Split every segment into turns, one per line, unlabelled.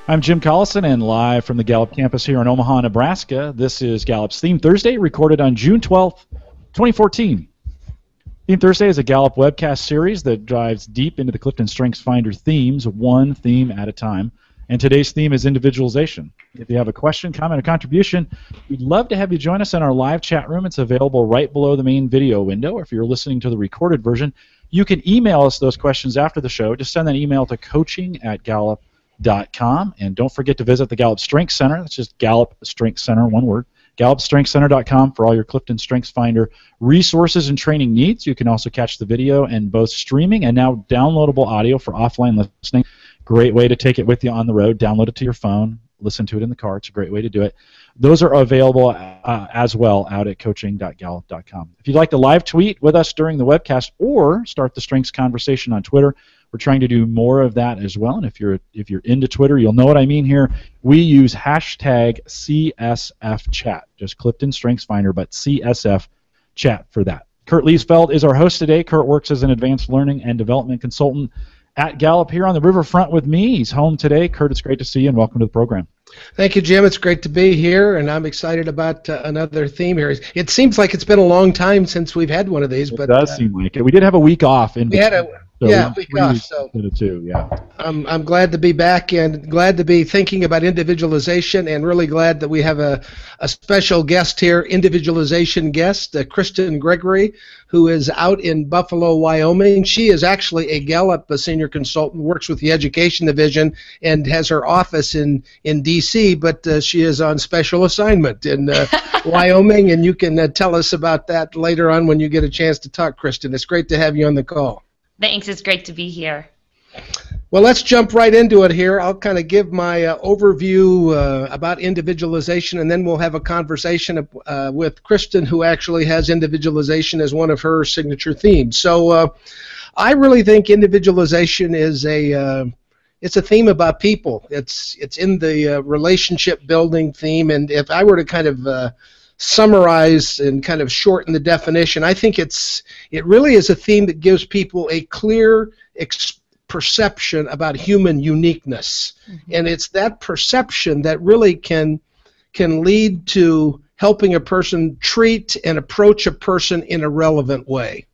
I'm Jim Collison, and live from the Gallup campus here in Omaha, Nebraska. This is Gallup's Theme Thursday, recorded on June 12th, 2014. Theme Thursday is a Gallup webcast series that dives deep into the CliftonStrengths Finder themes, one theme at a time. And today's theme is individualization. If you have a question, comment, or contribution, we'd love to have you join us in our live chat room. It's available right below the main video window. If you're listening to the recorded version, you can email us those questions after the show. Just send that email to coaching@gallup.com. And don't forget to visit the Gallup Strengths Center. That's just Gallup Strengths Center, one word. GallupStrengthsCenter.com for all your CliftonStrengths Finder resources and training needs. You can also catch the video and both streaming and now downloadable audio for offline listening. Great way to take it with you on the road. Download it to your phone. Listen to it in the car. It's a great way to do it. Those are available as well out at coaching.gallup.com. If you'd like to live tweet with us during the webcast or start the Strengths conversation on Twitter, we're trying to do more of that as well. And if you're into Twitter, you'll know what I mean here. We use hashtag CSFchat, just Clifton Strengths Finder, but CSF chat for that. Kurt Liesfeld is our host today. Kurt works as an advanced learning and development consultant at Gallup here on the riverfront with me. He's home today. Kurt, it's great to see you, and welcome to the program.
Thank you, Jim. It's great to be here, and I'm excited about another theme here. It seems like it's been a long time since we've had one of these. But
it does seem like it. We did have a week off.
We had a week off. So I'm glad to be back and glad to be thinking about individualization, and really glad that we have a special guest here, individualization guest, Kristin Gregory, who is out in Buffalo, Wyoming. She is actually a Gallup senior consultant, works with the education division, and has her office in D.C., but she is on special assignment in Wyoming, and you can tell us about that later on when you get a chance to talk, Kristin. It's great to have you on the call.
Thanks. It's great to be here.
Well, let's jump right into it here. I'll kind of give my overview about individualization, and then we'll have a conversation with Kristin, who actually has individualization as one of her signature themes. So I really think individualization is it's a theme about people. It's in the relationship building theme, and if I were to kind of summarize and kind of shorten the definition, I think it really is a theme that gives people a clear perception about human uniqueness. Mm-hmm. And it's that perception that really can lead to helping a person treat and approach a person in a relevant way.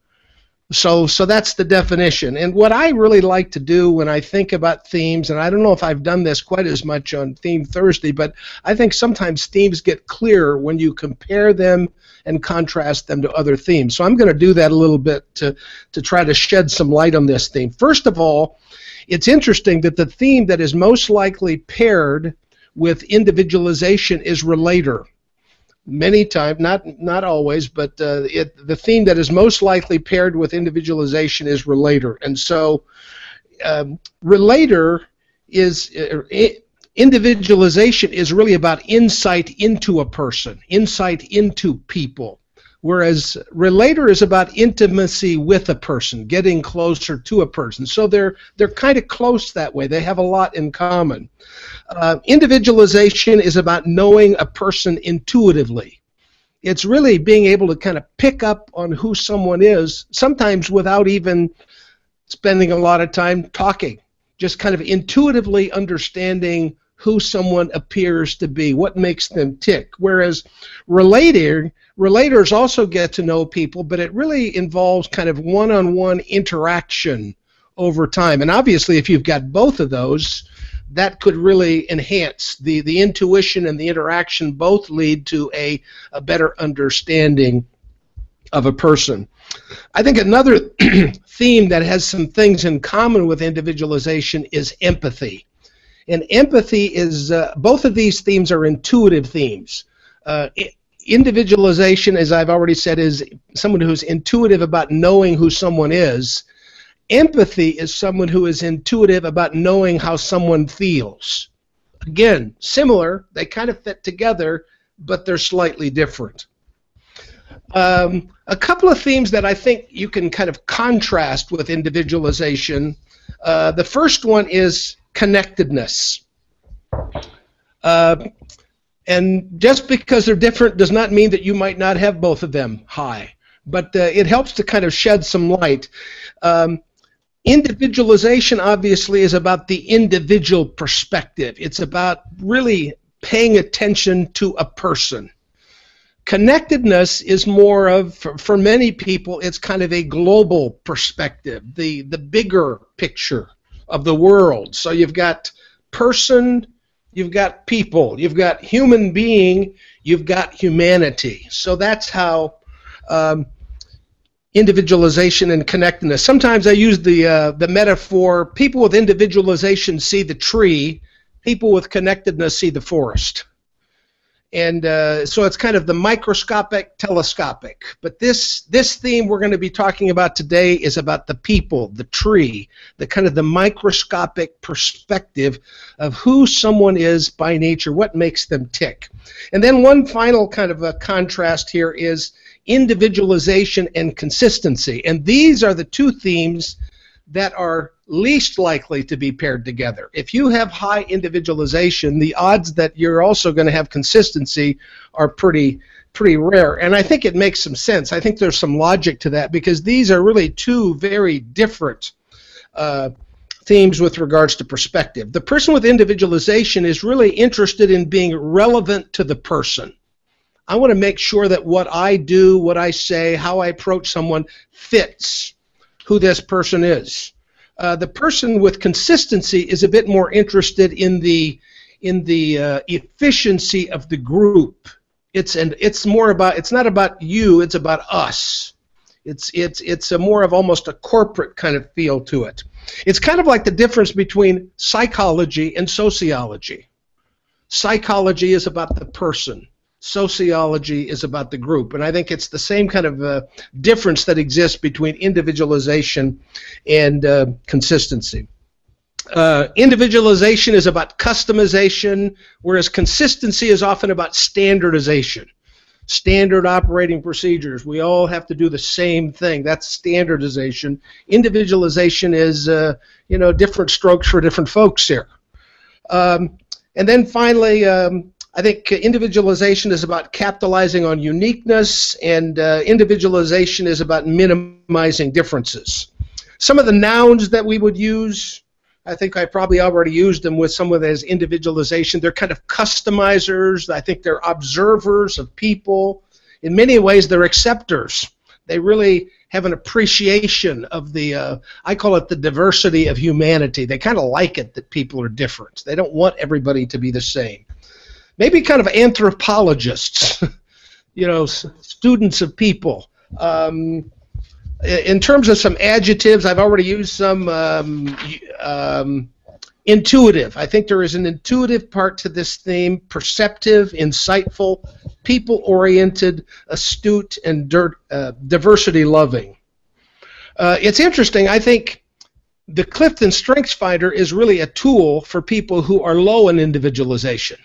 So that's the definition. And what I really like to do when I think about themes, and I don't know if I've done this quite as much on Theme Thursday, but I think sometimes themes get clearer when you compare them and contrast them to other themes. So I'm going to do that a little bit to try to shed some light on this theme. First of all, it's interesting that the theme that is most likely paired with individualization is relator. Many times, not always, but the theme that is most likely paired with individualization is relator. And so relator is, individualization is really about insight into a person, insight into people, whereas relator is about intimacy with a person, getting closer to a person. So they're kind of close that way. They have a lot in common. Individualization is about knowing a person intuitively. It's really being able to kind of pick up on who someone is, sometimes without even spending a lot of time talking, just kind of intuitively understanding who someone appears to be, what makes them tick. Whereas relators also get to know people, but it really involves kind of one-on-one interaction over time. And obviously, if you've got both of those, that could really enhance the intuition and the interaction. Both lead to a better understanding of a person. I think another theme that has some things in common with individualization is empathy. And empathy is, both of these themes are intuitive themes. Individualization, as I've already said, is someone who's intuitive about knowing who someone is. Empathy is someone who is intuitive about knowing how someone feels. Again, similar, they kind of fit together, but they're slightly different. A couple of themes that I think you can kind of contrast with individualization. The first one is connectedness. And just because they're different does not mean that you might not have both of them high. But it helps to kind of shed some light. Individualization, obviously, is about the individual perspective. It's about really paying attention to a person. Connectedness is more of, for many people, it's kind of a global perspective, the bigger picture of the world. So you've got person, you've got people, you've got human being, you've got humanity. So that's how individualization and connectedness. Sometimes I use the metaphor, people with individualization see the tree, people with connectedness see the forest. And so it's kind of the microscopic, telescopic. But this theme we're going to be talking about today is about the people, the tree, the kind of the microscopic perspective of who someone is by nature, what makes them tick. And then one final kind of a contrast here is individualization and consistency. And these are the two themes that are least likely to be paired together. If you have high individualization, the odds that you're also going to have consistency are pretty rare. And I think it makes some sense. I think there's some logic to that because these are really two very different themes with regards to perspective. The person with individualization is really interested in being relevant to the person. I want to make sure that what I do, what I say, how I approach someone fits who this person is. The person with consistency is a bit more interested in the efficiency of the group. It's more about, it's not about you, it's about us. It's a more of almost a corporate kind of feel to it. It's kind of like the difference between psychology and sociology. Psychology is about the person. Sociology is about the group, and I think it's the same kind of difference that exists between individualization and consistency. Individualization is about customization, whereas consistency is often about standardization. Standard operating procedures. We all have to do the same thing. That's standardization. Individualization is, different strokes for different folks here. And then finally, I think individualization is about capitalizing on uniqueness, and individualization is about minimizing differences. Some of the nouns that we would use, I think I probably already used them with someone that has individualization. They're kind of customizers. I think they're observers of people. In many ways, they're acceptors. They really have an appreciation of the, I call it the diversity of humanity. They kind of like it that people are different. They don't want everybody to be the same. Maybe kind of anthropologists, students of people. In terms of some adjectives, I've already used some intuitive. I think there is an intuitive part to this theme, perceptive, insightful, people-oriented, astute, and diversity-loving. It's interesting. I think the CliftonStrengths Finder is really a tool for people who are low in individualization.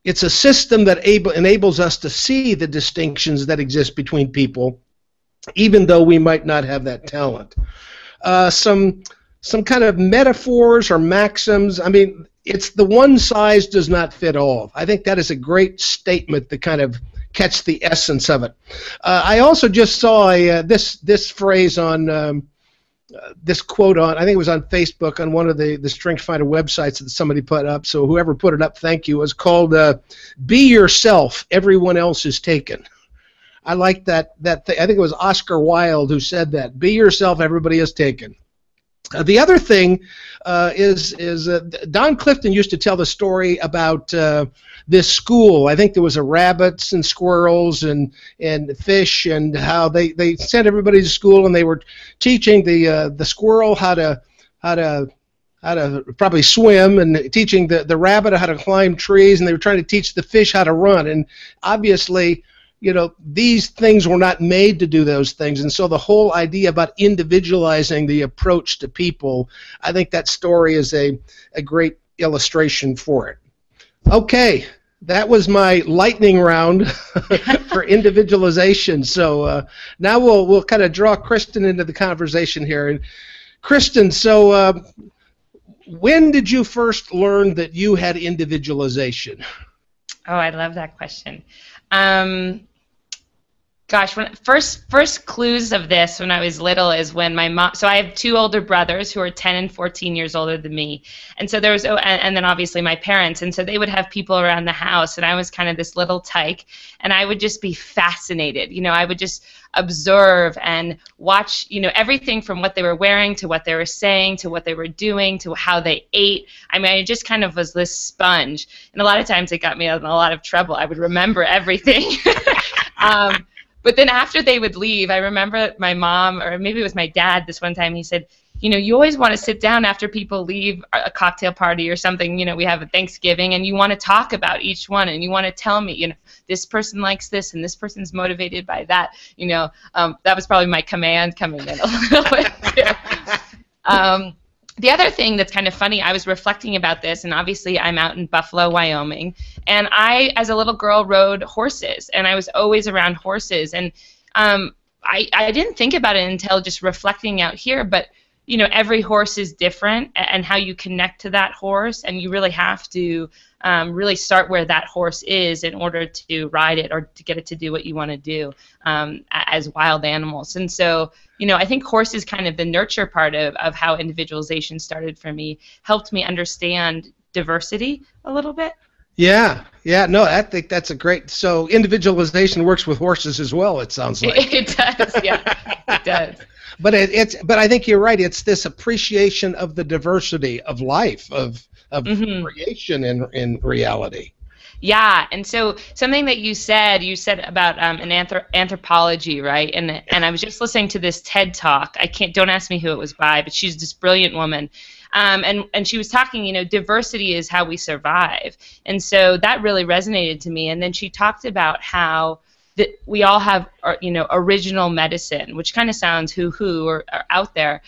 It's a system that enables us to see the distinctions that exist between people, even though we might not have that talent. Some kind of metaphors or maxims. I mean, it's the one size does not fit all. I think that is a great statement to kind of catch the essence of it. I also just saw this phrase on this quote on, I think it was on Facebook on one of the Strength Finder websites that somebody put up, so whoever put it up, thank you. It was called, "Be yourself, everyone else is taken." I like that I think it was Oscar Wilde who said that. Be yourself, everybody is taken. The other thing is Don Clifton used to tell the story about this school. I think there was rabbits and squirrels and fish, and how they sent everybody to school, and they were teaching the squirrel how to probably swim, and teaching the rabbit how to climb trees, and they were trying to teach the fish how to run. And obviously, these things were not made to do those things, and so the whole idea about individualizing the approach to people, I think that story is a great illustration for it. Okay, that was my lightning round for individualization. So now we'll kind of draw Kristin into the conversation here. And Kristin, so when did you first learn that you had individualization?
Oh, I love that question. Gosh, when first clues of this when I was little is when my mom. So I have two older brothers who are 10 and 14 years older than me, and so there was and then obviously my parents, and so they would have people around the house, and I was kind of this little tyke, and I would just be fascinated. I would just observe and watch, everything from what they were wearing to what they were saying to what they were doing to how they ate. I mean, I just kind of was this sponge, and a lot of times it got me in a lot of trouble. I would remember everything. But then after they would leave, I remember my mom, or maybe it was my dad, this one time, he said, you always want to sit down after people leave a cocktail party or something, we have a Thanksgiving, and you want to talk about each one, and you want to tell me, this person likes this, and this person's motivated by that. That was probably my command coming in a little bit there. The other thing that's kind of funny, I was reflecting about this, and obviously I'm out in Buffalo, Wyoming, and I, as a little girl, rode horses, and I was always around horses, and I didn't think about it until just reflecting out here, but every horse is different, and how you connect to that horse, and you really have to really start where that horse is in order to ride it or to get it to do what you want to do as wild animals. And so, I think horse is kind of the nurture part of how individualization started for me, helped me understand diversity a little bit.
Yeah, no, I think that's a great. So individualization works with horses as well, it sounds like.
It does, yeah, it does.
But but I think you're right. It's this appreciation of the diversity of life, of creation in reality.
Yeah, and so something that you said about an anthropology, right? And I was just listening to this TED talk. Don't ask me who it was by, but she's this brilliant woman. And she was talking, diversity is how we survive. And so that really resonated to me. And then she talked about how that we all have, original medicine, which kind of sounds hoo-hoo or out there.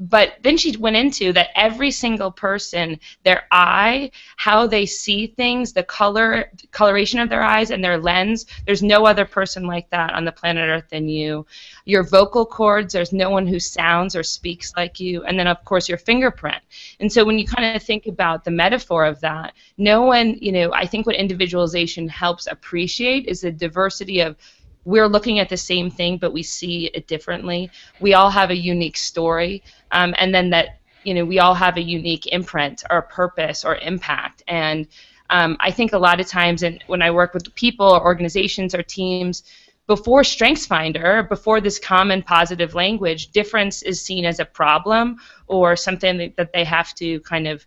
But then she went into that every single person, their eye, how they see things, the coloration of their eyes and their lens, there's no other person like that on the planet Earth than you. Your vocal cords, there's no one who sounds or speaks like you. And then, of course, your fingerprint. And so when you kind of think about the metaphor of that, no one, I think what individualization helps appreciate is the diversity of we're looking at the same thing, but we see it differently. We all have a unique story, and then that we all have a unique imprint or purpose or impact. And I think a lot of times, when I work with people or organizations or teams, before StrengthsFinder, before this common positive language, difference is seen as a problem or something that they have to kind of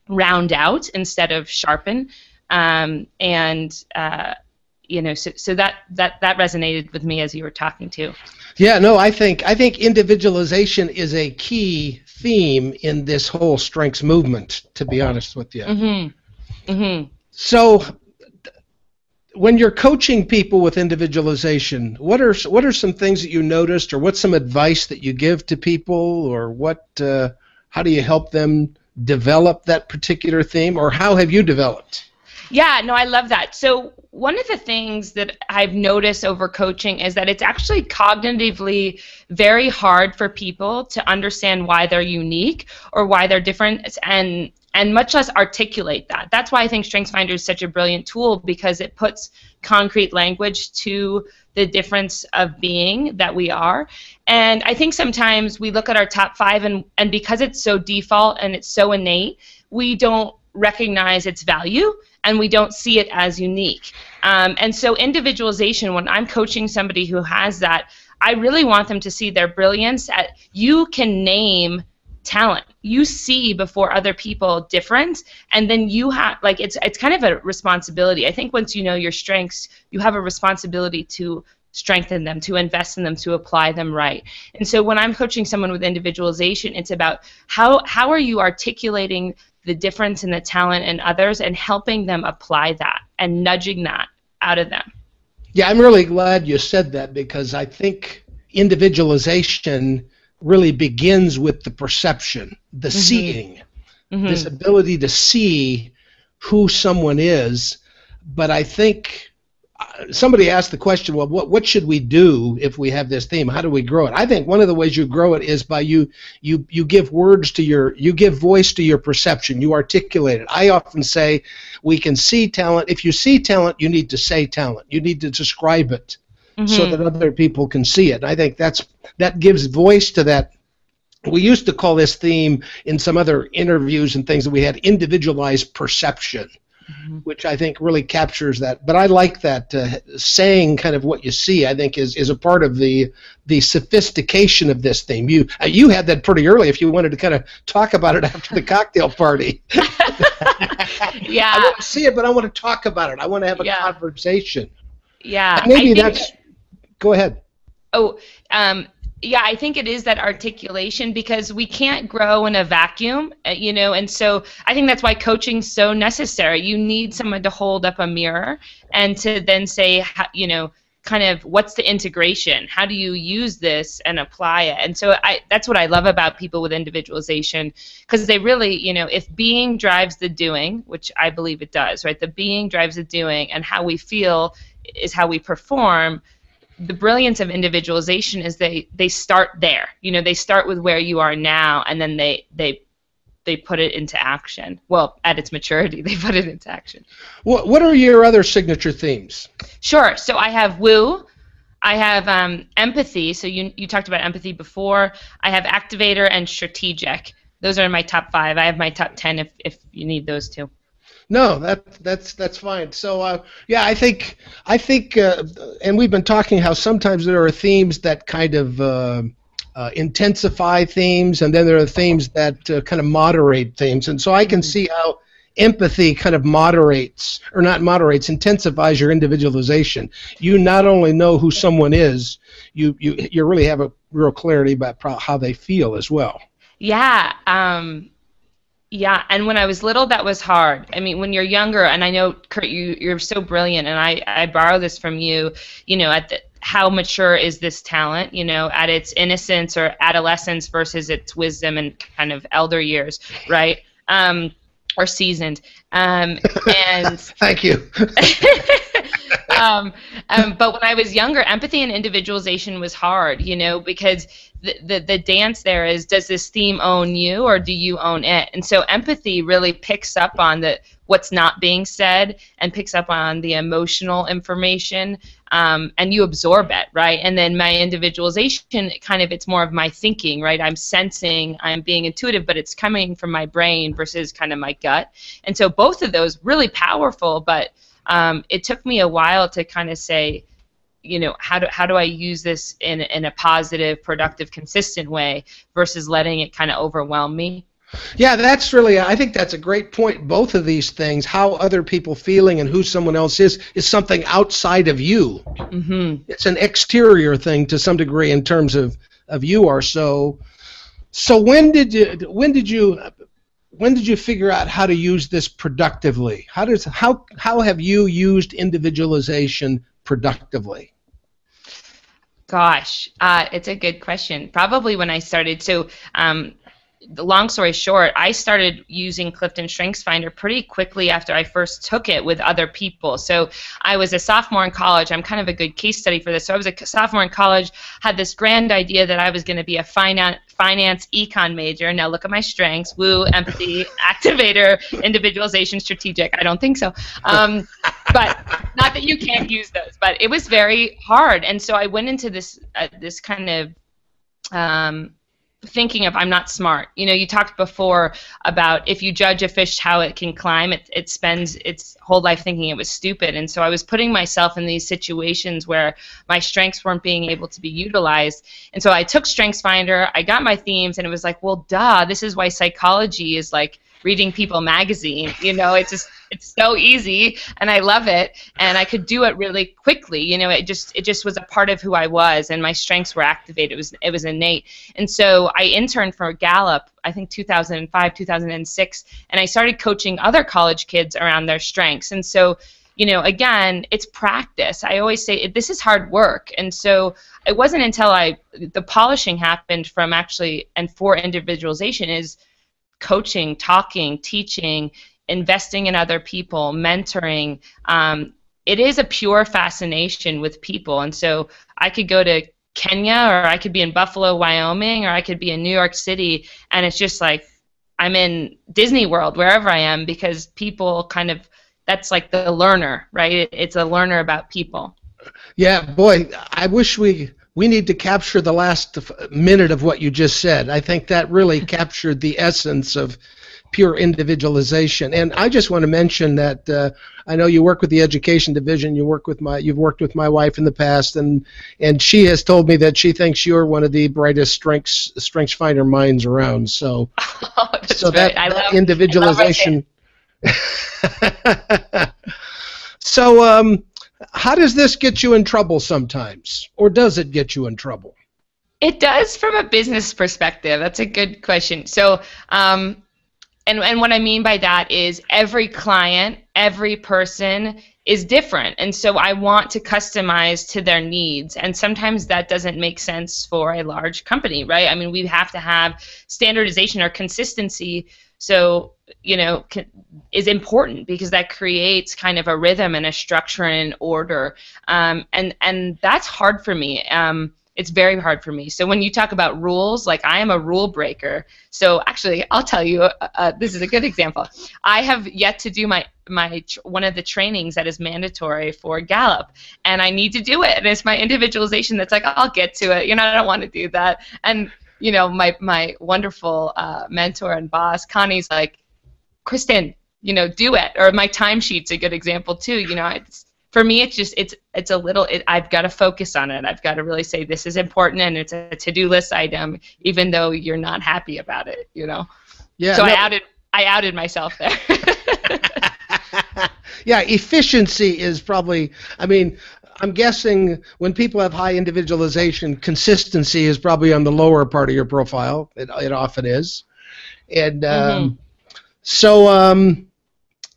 round out instead of sharpen. So that resonated with me as you were talking too.
Yeah, no, I think individualization is a key theme in this whole strengths movement, to be honest with you.
Mm-hmm. Mm-hmm.
So when you're coaching people with individualization, what are some things that you noticed, or what's some advice that you give to people, or how do you help them develop that particular theme, or how have you developed?
Yeah, no, I love that. So one of the things that I've noticed over coaching is that it's actually cognitively very hard for people to understand why they're unique or why they're different, and much less articulate that. That's why I think StrengthsFinder is such a brilliant tool, because it puts concrete language to the difference of being that we are. And I think sometimes we look at our top 5 and because it's so default and it's so innate, we don't recognize its value and we don't see it as unique. And so individualization, when I'm coaching somebody who has that, I really want them to see their brilliance. You can name talent. You see before other people difference, and then you have, it's kind of a responsibility. I think once you know your strengths, you have a responsibility to strengthen them, to invest in them, to apply them right. And so when I'm coaching someone with individualization, it's about how are you articulating the difference in the talent in others and helping them apply that and nudging that out of them.
Yeah, I'm really glad you said that, because I think individualization really begins with the perception, the seeing, this ability to see who someone is. But I think somebody asked the question, well, what should we do if we have this theme? How do we grow it? I think one of the ways you grow it is by you give you give voice to your perception. You articulate it. I often say we can see talent. If you see talent, you need to say talent. You need to describe it so that other people can see it. And I think that gives voice to that. We used to call this theme in some other interviews and things that we had individualized perception. Which I think really captures that. But I like that saying kind of what you see, I think is a part of the sophistication of this theme. You had that pretty early if you wanted to kind of talk about it after the cocktail party.
Yeah.
I want to see it, but I want to talk about it. I want to have a conversation.
Yeah.
And maybe that's... Go ahead.
Oh, yeah, I think it is that articulation, because we can't grow in a vacuum, and so I think that's why coaching's so necessary. You need someone to hold up a mirror and to then say, kind of what's the integration? How do you use this and apply it? And so that's what I love about people with individualization, because they really, if being drives the doing, which I believe it does, right? The being drives the doing, and how we feel is how we perform. The brilliance of individualization is they start there. They start with where you are now, and then they put it into action. Well, at its maturity, they put it into action.
What are your other signature themes?
Sure. So I have woo. I have empathy. So you talked about empathy before. I have activator and strategic. Those are my top 5. I have my top 10 if you need those two.
No, that's fine. So yeah, I think, and we've been talking how sometimes there are themes that kind of intensify themes, and then there are themes that kind of moderate themes. And so I can see how empathy kind of intensifies your individualization. You not only know who someone is, you really have a real clarity about how they feel as well. Yeah.
Yeah, and when I was little, that was hard. I mean, when you're younger, and I know, Kurt, you're so brilliant, and I borrow this from you, how mature is this talent, at its innocence or adolescence versus its wisdom and kind of elder years, right? Or seasoned. And
Thank you.
But when I was younger, empathy and individualization was hard, because the dance there is, does this theme own you or do you own it? And so empathy really picks up on what's not being said and picks up on the emotional information, and you absorb it, right? And then my individualization, it's more of my thinking, right? I'm sensing, I'm being intuitive, but it's coming from my brain versus kind of my gut. And so both of those really powerful, but it took me a while to kind of say, how do I use this in a positive, productive, consistent way versus letting it kind of overwhelm me?
Yeah, I think that's a great point. Both of these things, how other people feeling and who someone else is something outside of you. Mm-hmm. It's an exterior thing to some degree in terms of you are so. So when did you figure out how to use this productively? How have you used individualization productively?
Gosh, it's a good question. Probably when I started. So, the long story short, I started using CliftonStrengths Finder pretty quickly after I first took it with other people. So I was a sophomore in college. I'm kind of a good case study for this. So I was a sophomore in college, had this grand idea that I was going to be a finance econ major. Now look at my strengths: woo, empathy, activator, individualization, strategic. I don't think so. But not that you can't use those, but it was very hard. And so I went into this kind of thinking of, I'm not smart. You talked before about if you judge a fish how it can climb, it spends its whole life thinking it was stupid. And so I was putting myself in these situations where my strengths weren't being able to be utilized. And so I took StrengthsFinder, I got my themes, and it was like, well, duh, this is why psychology is like reading People magazine. It's so easy, and I love it, and I could do it really quickly. It just was a part of who I was, and my strengths were activated. It was innate. And so I interned for Gallup, I think 2005, 2006, and I started coaching other college kids around their strengths. And so, again, it's practice. I always say this is hard work. And so it wasn't until the polishing happened from actually, and for individualization, is coaching, talking, teaching, investing in other people, mentoring, it is a pure fascination with people. And so I could go to Kenya, or I could be in Buffalo, Wyoming, or I could be in New York City, and it's just like I'm in Disney World, wherever I am, because people kind of, that's like the learner, right? It's a learner about people.
Yeah, boy, I wish we need to capture the last minute of what you just said. I think that really captured the essence of pure individualization. And I just want to mention that I know you work with the education division. You've worked with my wife in the past, and she has told me that she thinks you're one of the brightest strengths finder minds around. So, that individualization. So, how does this get you in trouble sometimes, or does it get you in trouble?
It does from a business perspective. That's a good question. So, and what I mean by that is every client, every person is different. And so I want to customize to their needs. And sometimes that doesn't make sense for a large company, right? I mean, we have to have standardization or consistency. So, is important because that creates kind of a rhythm and a structure and an order. And that's hard for me. It's very hard for me. So when you talk about rules, like I am a rule breaker. So actually, I'll tell you, this is a good example. I have yet to do my one of the trainings that is mandatory for Gallup, and I need to do it. And it's my individualization that's like, I'll get to it. I don't want to do that. And my wonderful mentor and boss, Connie's like, Kristin, do it. Or my timesheet's a good example too. For me, it's a little. I've got to focus on it. I've got to really say this is important, and it's a to-do list item, even though you're not happy about it.
Yeah.
So I outed myself there.
Yeah, efficiency is probably. I mean, I'm guessing when people have high individualization, consistency is probably on the lower part of your profile. It often is, and so.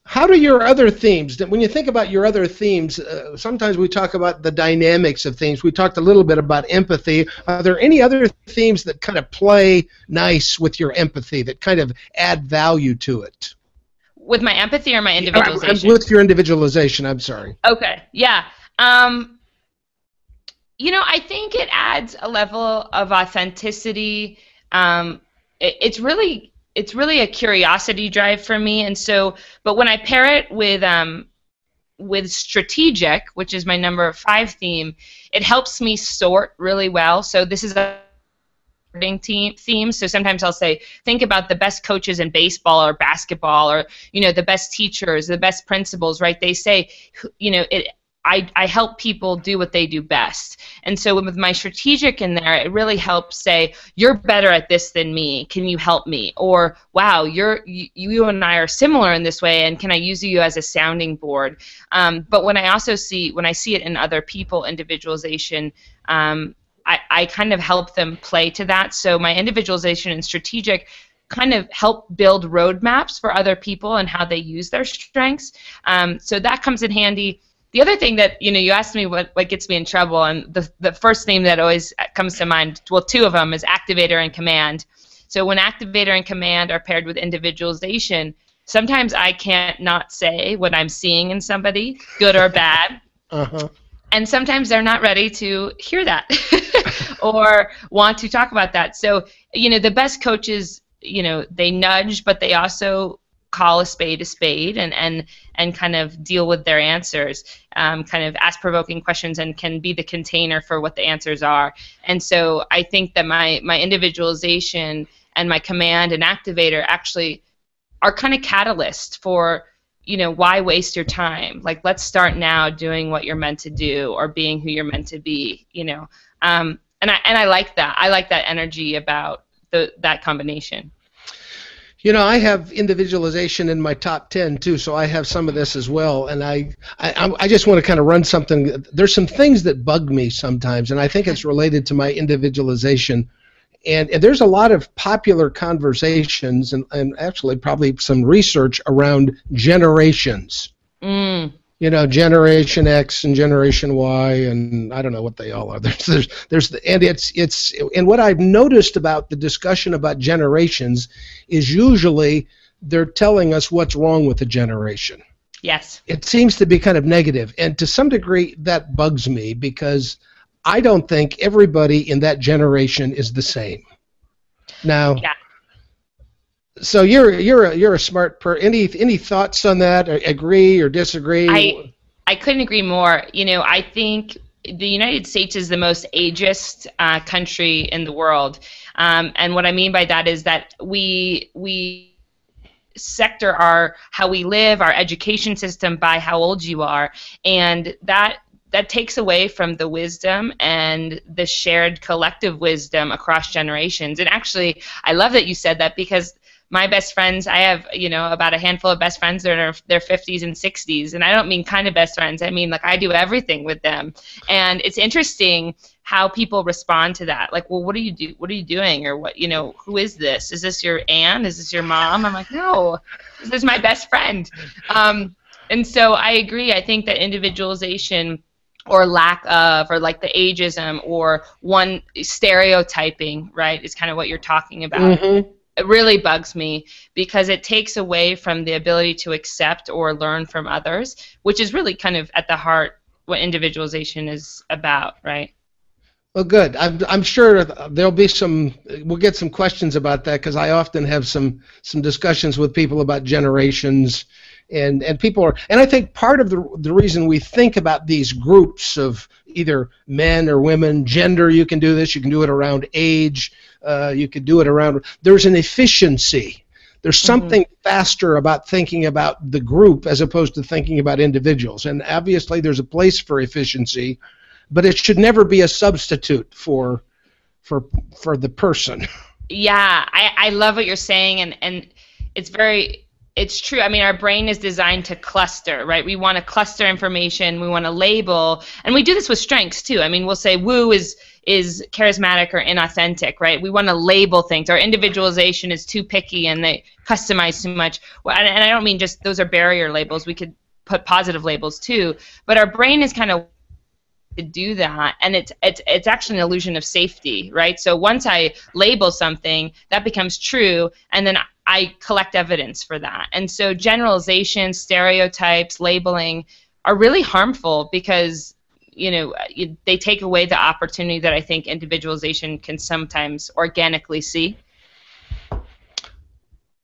How do your other themes, when you think about your other themes, sometimes we talk about the dynamics of themes. We talked a little bit about empathy. Are there any other themes that kind of play nice with your empathy, that kind of add value to it?
With my empathy or my individualization?
With your individualization, I'm sorry.
Okay, yeah. I think it adds a level of authenticity. It's really a curiosity drive for me, and so. But when I pair it with strategic, which is my number 5 theme, it helps me sort really well. So this is a theme. So sometimes I'll say, think about the best coaches in baseball or basketball, or the best teachers, the best principals. Right? They say, I help people do what they do best. And so with my strategic in there, it really helps say, you're better at this than me. Can you help me? Or, wow, you and I are similar in this way, and can I use you as a sounding board? But when I see it in other people, individualization, I kind of help them play to that. So my individualization and strategic kind of help build roadmaps for other people and how they use their strengths. So that comes in handy. The other thing that, you asked me what gets me in trouble, and the first theme that always comes to mind, well, 2 of them, is Activator and Command. So when Activator and Command are paired with individualization, sometimes I can't not say what I'm seeing in somebody, good or bad. And sometimes they're not ready to hear that or want to talk about that. So, the best coaches, they nudge, but they also call a spade and kind of deal with their answers, kind of ask provoking questions, and can be the container for what the answers are. And so I think that my individualization and my command and activator actually are kind of catalyst for, why waste your time? Like, let's start now doing what you're meant to do, or being who you're meant to be, and I like that. I like that energy about that combination.
I have individualization in my top 10 too, so I have some of this as well. And I just want to kind of run something. There's some things that bug me sometimes, and I think it's related to my individualization. And there's a lot of popular conversations and actually probably some research around generations. Generation X and Generation Y, and I don't know what they all are. And what I've noticed about the discussion about generations is usually they're telling us what's wrong with the generation.
Yes.
It seems to be kind of negative, and to some degree that bugs me because I don't think everybody in that generation is the same. Now,
Yeah.
so you're a smart person. Any thoughts on that? Agree or disagree?
I couldn't agree more. I think the United States is the most ageist country in the world, and what I mean by that is that we sector how we live, our education system by how old you are, and that takes away from the wisdom and the shared collective wisdom across generations. And actually, I love that you said that because my best friends, I have, about a handful of best friends that are in their 50s and 60s, and I don't mean kind of best friends. I mean, like, I do everything with them. And it's interesting how people respond to that. Like, well, what do you do? What are you doing? Or what, who is this? Is this your aunt? Is this your mom? I'm like, no, this is my best friend. And so I agree. I think that individualization or lack of, or like the ageism or one stereotyping, right, is kind of what you're talking about.
Mm-hmm.
It really bugs me because it takes away from the ability to accept or learn from others, which is really kind of at the heart what individualization is about, right?
Well, good. I'm sure there'll be we'll get some questions about that because I often have some discussions with people about generations, and people are, and I think part of the reason we think about these groups of either men or women, gender, you can do this, you can do it around age, you can do it around, there's an efficiency. There's something faster about thinking about the group as opposed to thinking about individuals, and obviously there's a place for efficiency, but it should never be a substitute for the person.
Yeah, I love what you're saying, and it's true. I mean, our brain is designed to cluster, right? We want to cluster information, we want to label, and we do this with strengths too. I mean, we'll say woo is charismatic or inauthentic, right? We want to label things. Our individualization is too picky and they customize too much. Well, and I don't mean just those are barrier labels. We could put positive labels too, but our brain is kind of to do that, and it's actually an illusion of safety, right? So once I label something, that becomes true, and then I collect evidence for that. And so generalizations, stereotypes, labeling are really harmful because they take away the opportunity that I think individualization can sometimes organically see.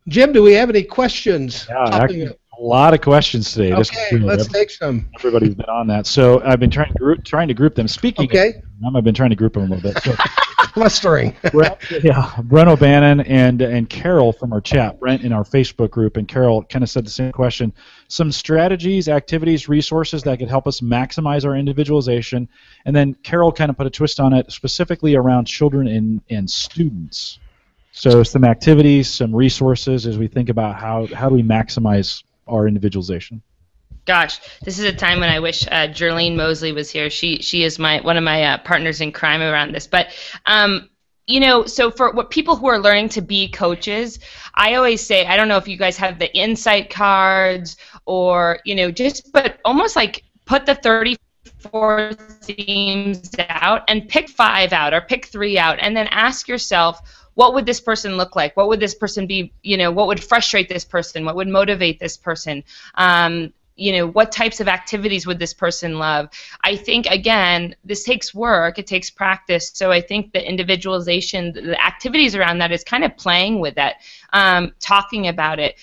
Jim, do we have any questions?
Yeah, actually, a lot of questions today.
Okay, let's take some.
Everybody's been on that. So I've been trying to group them. Speaking of them, I've been trying to group them a little bit. So,
clustering.
Brent O'Bannon and Carol from our chat, Brent in our Facebook group, and Carol kind of said the same question. Some strategies, activities, resources that could help us maximize our individualization. And then Carol kind of put a twist on it, specifically around children and students. So some activities, some resources as we think about how do we maximize our individualization.
Gosh, this is a time when I wish Jerlene Mosley was here. She is one of my partners in crime around this. But so for what people who are learning to be coaches, I always say, I don't know if you guys have the insight cards or but almost like put the 34 themes out and pick 5 out or pick 3 out, and then ask yourself, what would this person look like? What would this person be? What would frustrate this person? What would motivate this person? What types of activities would this person love? I think, again, this takes work. It takes practice. So I think the individualization, the activities around that is kind of playing with it, talking about it,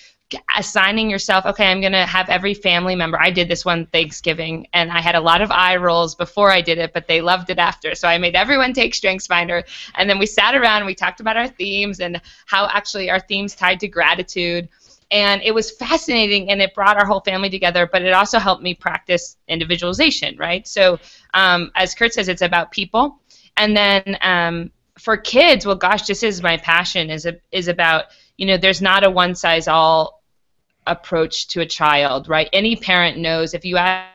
assigning yourself, okay, I'm going to have every family member. I did this one Thanksgiving, and I had a lot of eye rolls before I did it, but they loved it after. So I made everyone take StrengthsFinder, and then we sat around and we talked about our themes and how actually our themes tied to gratitude. And it was fascinating, and it brought our whole family together, but it also helped me practice individualization, right? So as Kurt says, it's about people. And then for kids, well, gosh, this is my passion, is about, there's not a one-size-all approach to a child, right? Any parent knows if you ask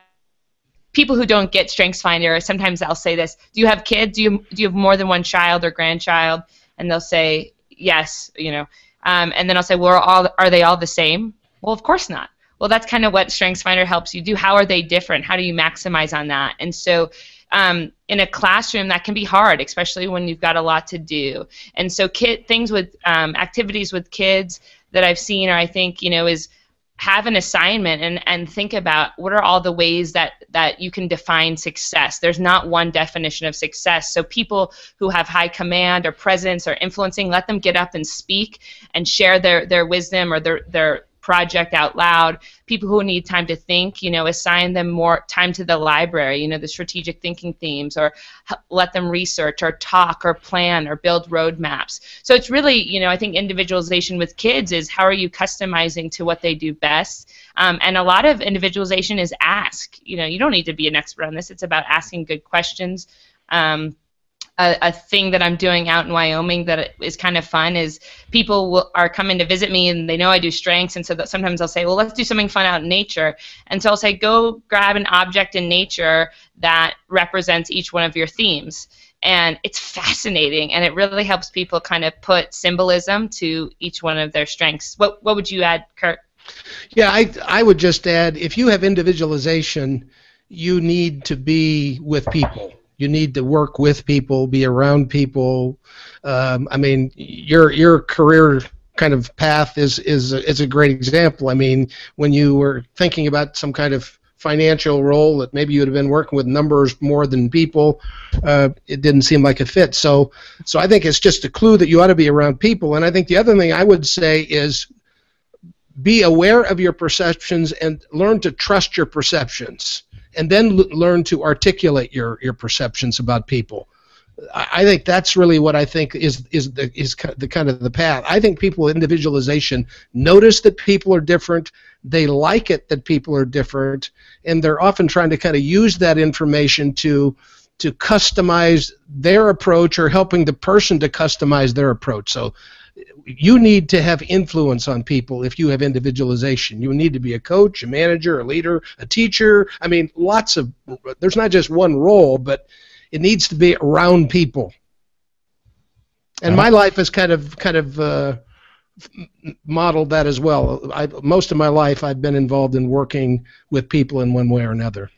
people who don't get StrengthsFinder, sometimes I'll say this, do you have kids? Do you have more than one child or grandchild? And they'll say, yes, and then I'll say, well, are they all the same? Well, of course not. Well, that's kind of what StrengthsFinder helps you do. How are they different? How do you maximize on that? And so in a classroom, that can be hard, especially when you've got a lot to do. And so things with activities with kids that I've seen, or I think, is have an assignment and think about what are all the ways that you can define success. There's not one definition of success. So people who have high command or presence or influencing, let them get up and speak and share their wisdom or their project out loud. People who need time to think, assign them more time to the library, the strategic thinking themes, or let them research or talk or plan or build roadmaps. So it's really, I think individualization with kids is how are you customizing to what they do best. And a lot of individualization is ask. You don't need to be an expert on this. It's about asking good questions. A thing that I'm doing out in Wyoming that is kind of fun is people are coming to visit me and they know I do strengths, and so that sometimes I'll say, well, let's do something fun out in nature. And so I'll say, go grab an object in nature that represents each one of your themes. And it's fascinating, and it really helps people kind of put symbolism to each one of their strengths. What would you add, Kurt?
Yeah, I would just add, if you have individualization, you need to be with people. You need to work with people, be around people. I mean, your career kind of path is a great example. I mean, when you were thinking about some kind of financial role that maybe you would have been working with numbers more than people, it didn't seem like a fit. So I think it's just a clue that you ought to be around people. And I think the other thing I would say is be aware of your perceptions and learn to trust your perceptions. And then learn to articulate your perceptions about people. I think that's really what I think is the kind of the path. I think people with individualization notice that people are different. They like it that people are different, and they're often trying to kind of use that information to customize their approach or helping the person to customize their approach. So you need to have influence on people if you have individualization. You need to be a coach, a manager, a leader, a teacher. I mean, there's not just one role, but it needs to be around people. And my life has kind of modeled that as well. Most of my life I've been involved in working with people in one way or another.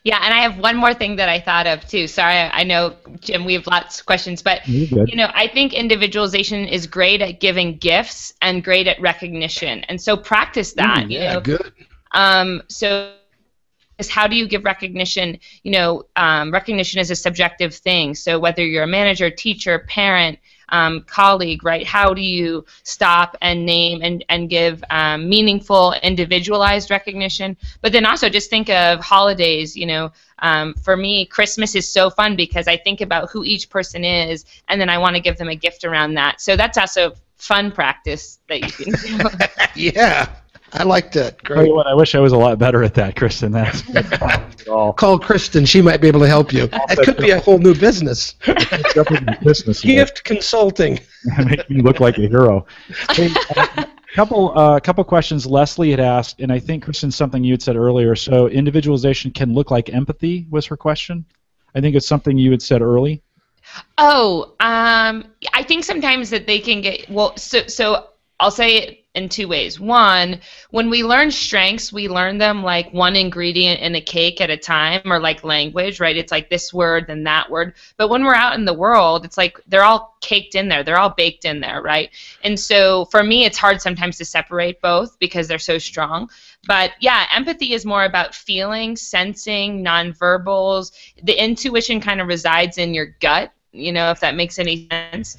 Yeah, and I have one more thing that I thought of too. Sorry, I know, Jim, we have lots of questions, but I think individualization is great at giving gifts and great at recognition, and so practice that.
Good.
So is how do you give recognition? Recognition is a subjective thing. So whether you're a manager, teacher, parent, colleague, right? How do you stop and name and give meaningful, individualized recognition? But then also just think of holidays. For me, Christmas is so fun because I think about who each person is, and then I want to give them a gift around that. So that's also fun practice that you can do.
Yeah. I like that. Great.
Tell you what, I wish I was a lot better at that, Kristin. That's not at all.
Call Kristin. She might be able to help you. That could be a whole new business. Gift consulting.
Make me look like a hero. Hey, couple questions Leslie had asked, and I think, Kristin, something you had said earlier. So individualization can look like empathy was her question. I think it's something you had said early.
Oh, I think sometimes that they can get, so I'll say it in two ways. One, when we learn strengths, we learn them like one ingredient in a cake at a time, or like language, right? It's like this word, then that word. But when we're out in the world, it's like they're all caked in there. They're all baked in there, right? And so for me, it's hard sometimes to separate both because they're so strong. But yeah, empathy is more about feeling, sensing, nonverbals. The intuition kind of resides in your gut, if that makes any sense.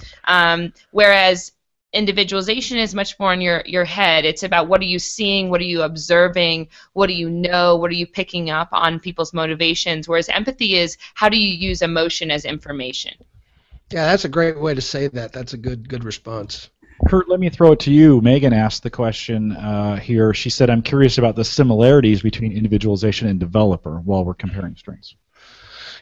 Whereas individualization is much more in your head. It's about what are you seeing, what are you observing, what do you know, what are you picking up on people's motivations, whereas empathy is how do you use emotion as information.
Yeah, that's a great way to say that. That's a good response.
Kurt, let me throw it to you. Megan asked the question here. She said, I'm curious about the similarities between individualization and developer while we're comparing strengths.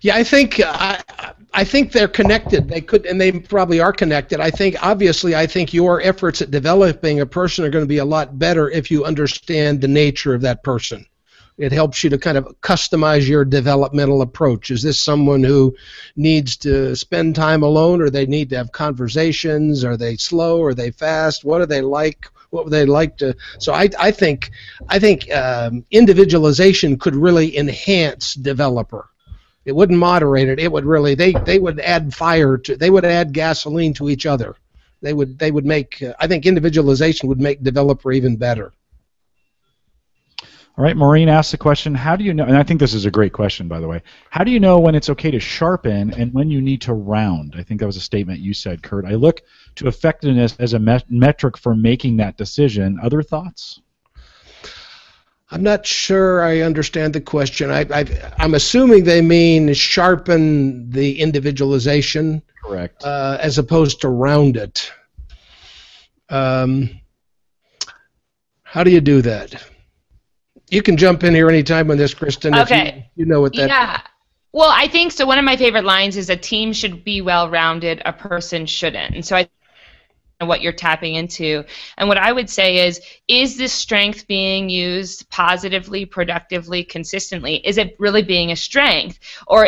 Yeah, I think they're connected. They could, and they probably are connected. I think your efforts at developing a person are going to be a lot better if you understand the nature of that person. It helps you to kind of customize your developmental approach. Is this someone who needs to spend time alone, or they need to have conversations? Are they slow? Are they fast? What do they like? What would they like to? So I think individualization could really enhance developer. It wouldn't moderate it. It would really they would add they would add gasoline to each other. They would make I think individualization would make developer even better.
All right, Maureen asks the question, how do you know, and I think this is a great question, by the way, how do you know when it's okay to sharpen and when you need to round? I think that was a statement you said, Kurt. I look to effectiveness as a metric for making that decision. Other thoughts?
I'm not sure I understand the question. I'm assuming they mean sharpen the individualization.
Correct.
As opposed to round it. How do you do that? You can jump in here anytime on this, Kristin.
Okay.
If you know what that.
Yeah. Well, I think so. One of my favorite lines is a team should be well-rounded, a person shouldn't. And so I know what you're tapping into. And what I would say is this strength being used positively, productively, consistently? Is it really being a strength? Or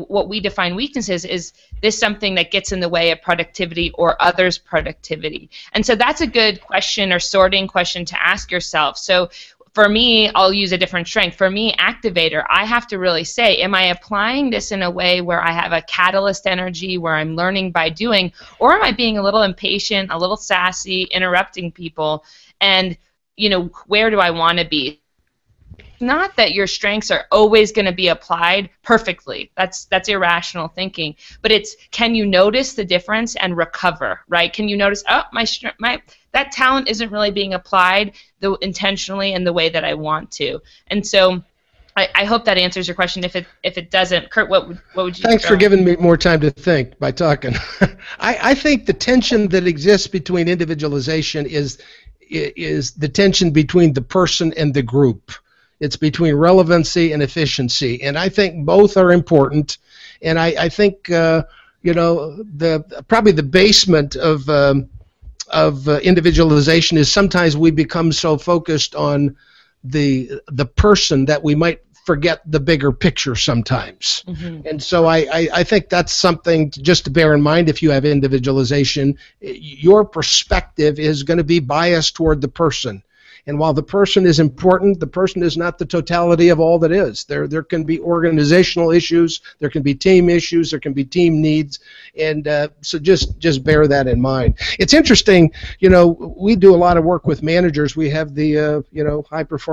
what we define weaknesses, is this something that gets in the way of productivity or others' productivity? And so that's a good question or sorting question to ask yourself. So for me, I'll use a different strength. For me, Activator, I have to really say, am I applying this in a way where I have a catalyst energy, where I'm learning by doing, or am I being a little impatient, a little sassy, interrupting people? And, where do I want to be? Not that your strengths are always going to be applied perfectly. That's irrational thinking. But it's, can you notice the difference and recover, right? Can you notice, oh, that talent isn't really being applied intentionally in the way that I want to? And so I hope that answers your question. If it doesn't, Kurt, what would you?
Thanks for giving me more time to think by talking. I think the tension that exists between individualization is the tension between the person and the group. It's between relevancy and efficiency, and I think both are important. And I think probably the basement of individualization is sometimes we become so focused on the person that we might forget the bigger picture sometimes. Mm-hmm. And so I think that's something just to bear in mind. If you have individualization, your perspective is going to be biased toward the person. And while the person is important, the person is not the totality of all that is. There can be organizational issues, there can be team issues, there can be team needs, and so just bear that in mind. It's interesting, we do a lot of work with managers. We have the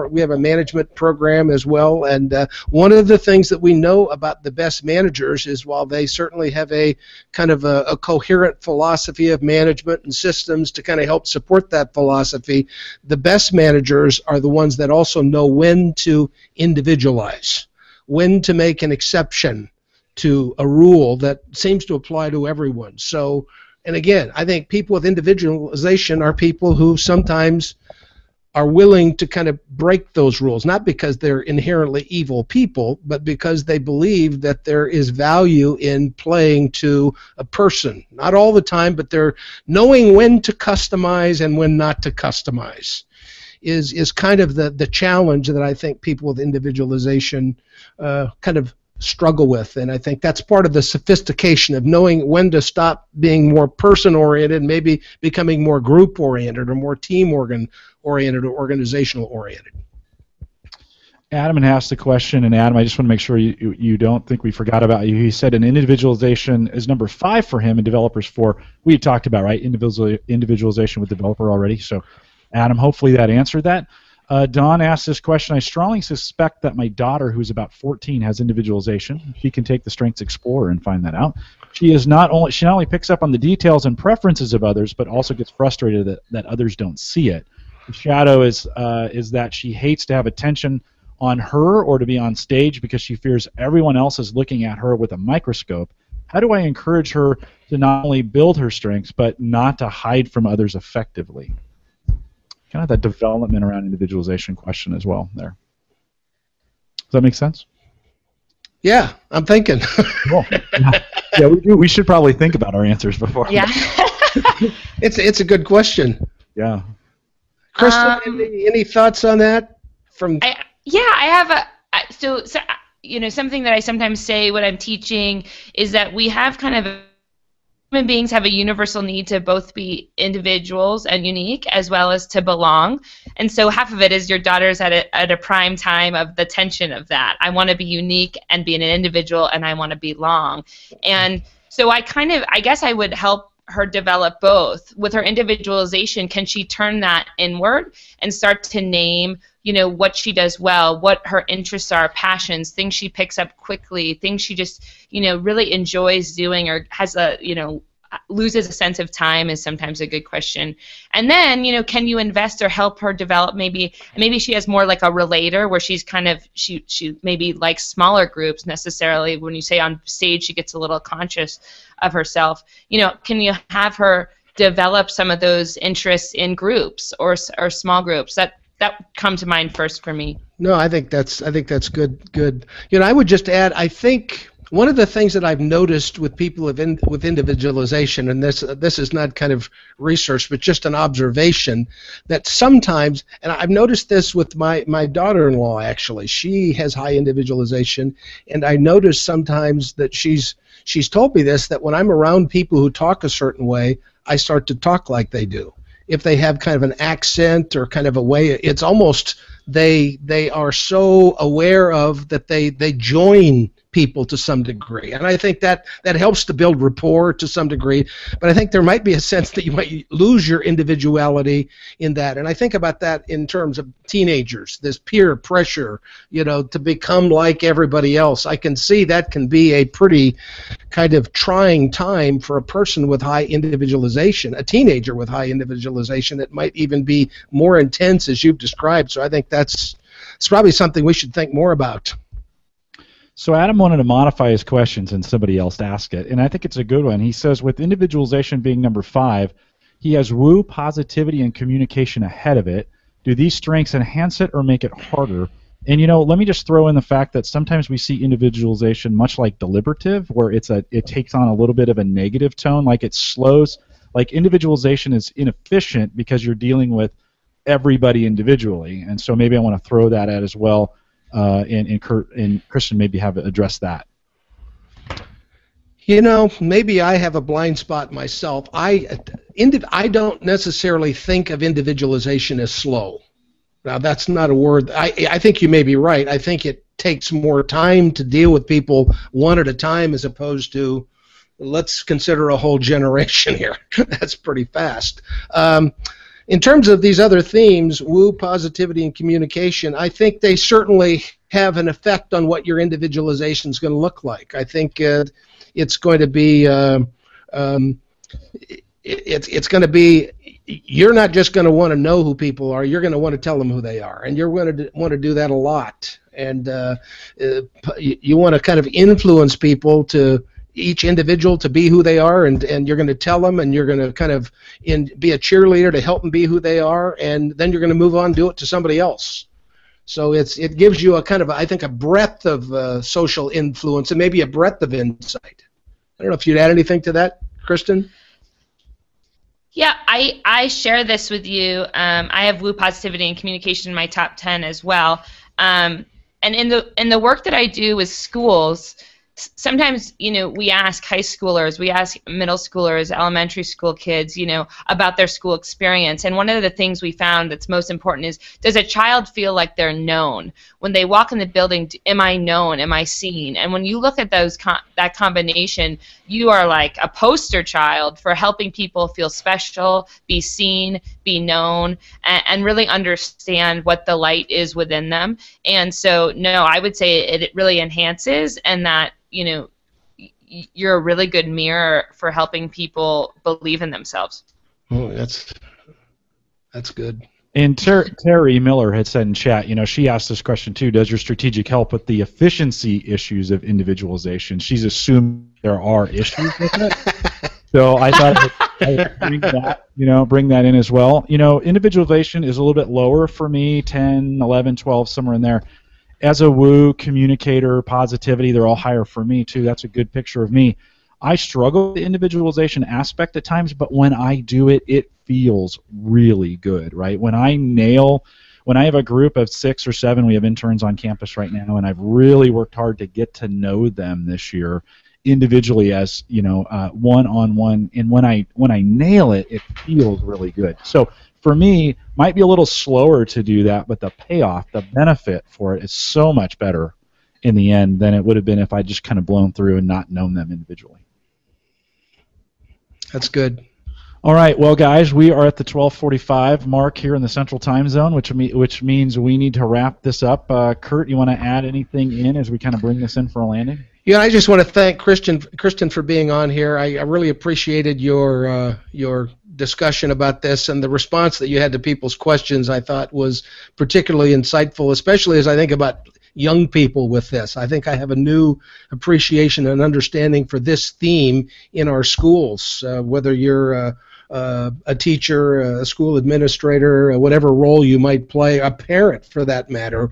we have a management program as well, and one of the things that we know about the best managers is, while they certainly have a kind of a coherent philosophy of management and systems to kind of help support that philosophy, the best managers are the ones that also know when to individualize, when to make an exception to a rule that seems to apply to everyone. So, and again, I think people with individualization are people who sometimes are willing to kind of break those rules, not because they're inherently evil people, but because they believe that there is value in playing to a person. Not all the time, but they're knowing when to customize and when not to customize. Is kind of the challenge that I think people with individualization kind of struggle with, and I think that's part of the sophistication of knowing when to stop being more person-oriented, maybe becoming more group-oriented or more team-oriented or organizational-oriented.
Adam asked the question, and Adam, I just want to make sure you don't think we forgot about you. He said an individualization is number 5 for him and developers 4. We talked about, right, individualization with developer already, so Adam, hopefully that answered that. Dawn asked this question, I strongly suspect that my daughter, who's about 14, has individualization. She can take the Strengths Explorer and find that out. She not only picks up on the details and preferences of others, but also gets frustrated that others don't see it. The shadow is that she hates to have attention on her or to be on stage because she fears everyone else is looking at her with a microscope. How do I encourage her to not only build her strengths, but not to hide from others effectively? Kind of that development around individualization question as well there. Does that make sense?
Yeah, I'm thinking.
Cool. Yeah, we do. We should probably think about our answers before.
Yeah.
It's a good question.
Yeah.
Kristin, any thoughts on that?
I have something that I sometimes say when I'm teaching is that we have kind of human beings have a universal need to both be individuals and unique, as well as to belong. And so half of it is your daughter's at a prime time of the tension of that. I want to be unique and be an individual, and I want to belong. And so I guess I would help her develop both? With her individualization, can she turn that inward and start to name, you know, what she does well, what her interests are, passions, things she picks up quickly, things she just, you know, really enjoys doing, or has a, you know, loses a sense of time is sometimes a good question. And then, you know, can you invest or help her develop, maybe she has more like a relator, where she's kind of, she maybe likes smaller groups necessarily. When you say on stage she gets a little conscious of herself, you know, can you have her develop some of those interests in groups or small groups? That come to mind first for me.
No, I think that's good. You know, I would just add, I think one of the things that I've noticed with people with individualization, and this is not kind of research, but just an observation, that sometimes, and I've noticed this with my daughter-in-law actually, she has high individualization, and I notice sometimes that she's told me this, that when I'm around people who talk a certain way, I start to talk like they do. If they have kind of an accent or kind of a way, it's almost they are so aware of that they join people to some degree, and I think that helps to build rapport to some degree. But I think there might be a sense that you might lose your individuality in that, and I think about that in terms of teenagers, this peer pressure, you know, to become like everybody else. I can see that can be a pretty kind of trying time for a person with high individualization, a teenager with high individualization. It might even be more intense as you've described. So I think it's probably something we should think more about.
So Adam wanted to modify his questions and somebody else asked it, and I think it's a good one. He says, with individualization being number 5, he has woo, positivity, and communication ahead of it. Do these strengths enhance it or make it harder? And, you know, let me just throw in the fact that sometimes we see individualization much like deliberative, where it takes on a little bit of a negative tone, like it slows. Like individualization is inefficient because you're dealing with everybody individually, and so maybe I want to throw that out as well. And Kristin maybe have addressed that.
You know, maybe I have a blind spot myself. I don't necessarily think of individualization as slow. Now, that's not a word. I think you may be right. I think it takes more time to deal with people one at a time as opposed to, let's consider a whole generation here. That's pretty fast. In terms of these other themes, woo, positivity, and communication, I think they certainly have an effect on what your individualization is going to look like. I think it's going to be it's going to be, you're not just going to want to know who people are, you're going to want to tell them who they are, and you're going to want to do that a lot. And you want to kind of influence people to each individual to be who they are, and you're going to tell them, and you're going to kind of be a cheerleader to help them be who they are, and then you're going to move on and do it to somebody else. So it gives you a kind of, I think, a breadth of social influence and maybe a breadth of insight. I don't know if you'd add anything to that, Kristin?
Yeah, I share this with you. I have woo, positivity, and communication in my top 10 as well. And in the work that I do with schools, sometimes, you know, we ask high schoolers, we ask middle schoolers, elementary school kids, you know, about their school experience. And one of the things we found that's most important is, does a child feel like they're known? When they walk in the building, am I known? Am I seen? And when you look at those that combination, you are like a poster child for helping people feel special, be seen, be known, and really understand what the light is within them. And so, no, I would say it really enhances, and that, you know, you're a really good mirror for helping people believe in themselves.
Oh, that's good.
And Terry Miller had said in chat, you know, she asked this question too, does your strategic help with the efficiency issues of individualization? She's assumed there are issues with it. So I thought I'd bring that in as well. You know, individualization is a little bit lower for me, 10, 11, 12, somewhere in there. As a woo, communicator, positivity, they're all higher for me too. That's a good picture of me. I struggle with the individualization aspect at times, but when I do it, it feels really good, right? When I have a group of 6 or 7, we have interns on campus right now, and I've really worked hard to get to know them this year individually as, you know, one-on-one, and when I nail it, it feels really good. So for me, might be a little slower to do that, but the payoff, the benefit for it is so much better in the end than it would have been if I just kind of blown through and not known them individually.
That's good.
All right, well, guys, we are at the 12:45 mark here in the Central Time Zone, which means we need to wrap this up. Kurt, you want to add anything in as we kind of bring this in for a landing?
Yeah, I just want to thank Kristin for being on here. I really appreciated your discussion about this, and the response that you had to people's questions I thought was particularly insightful, especially as I think about young people with this. I think I have a new appreciation and understanding for this theme in our schools, whether you're a teacher, a school administrator, whatever role you might play, a parent for that matter,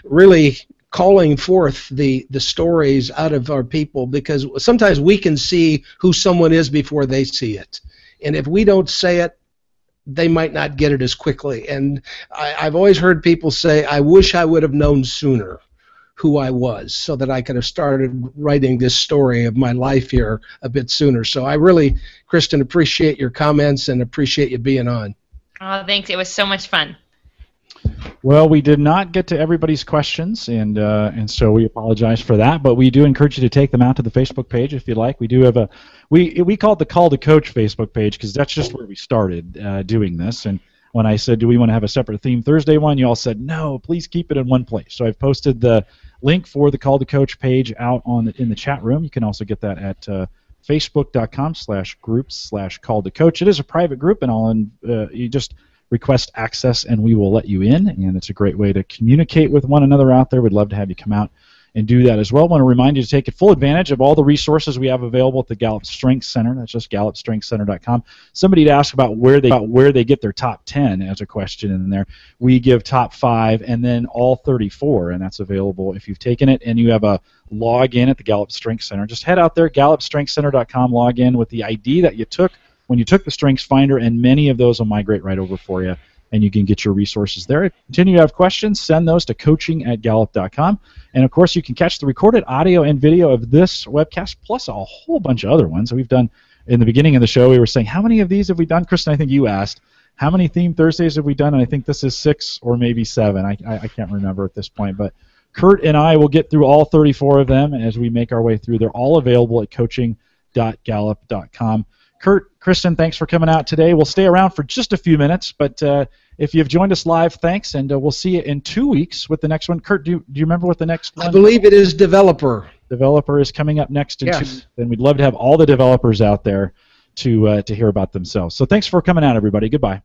really calling forth the stories out of our people, because sometimes we can see who someone is before they see it. And if we don't say it, they might not get it as quickly. And I've always heard people say, I wish I would have known sooner who I was so that I could have started writing this story of my life here a bit sooner. So I really, Kristin, appreciate your comments and appreciate you being on.
Oh, thanks. It was so much fun.
Well, we did not get to everybody's questions, and so we apologize for that. But we do encourage you to take them out to the Facebook page if you like. We do have a we call it the Call to Coach Facebook page because that's just where we started doing this. And when I said, do we want to have a separate Theme Thursday one, you all said no, please keep it in one place. So I've posted the link for the Call to Coach page out in the chat room. You can also get that at facebook.com/groups/call to coach. It is a private group, and you just request access and we will let you in, and it's a great way to communicate with one another out there. We'd love to have you come out and do that as well. I want to remind you to take full advantage of all the resources we have available at the Gallup Strengths Center. That's just gallupstrengthscenter.com. Somebody had asked about where they get their top 10 as a question in there. We give top 5 and then all 34, and that's available if you've taken it and you have a login at the Gallup Strengths Center. Just head out there, gallupstrengthscenter.com, log in with the ID that you took when you took the Strengths Finder, and many of those will migrate right over for you, and you can get your resources there. Continue to have questions, send those to coaching@gallup.com. And, of course, you can catch the recorded audio and video of this webcast, plus a whole bunch of other ones that we've done. In the beginning of the show, we were saying, how many of these have we done? Kristin, I think you asked, how many Theme Thursdays have we done? And I think this is 6 or maybe 7. I can't remember at this point. But Kurt and I will get through all 34 of them as we make our way through. They're all available at coaching.gallup.com. Kurt, Kristin, thanks for coming out today. We'll stay around for just a few minutes, but if you've joined us live, thanks, and we'll see you in 2 weeks with the next one. Kurt, do you remember what the next one?
I believe it is Developer.
Developer is coming up next in 2
Yes.
weeks, and we'd love to have all the developers out there to hear about themselves. So thanks for coming out, everybody. Goodbye.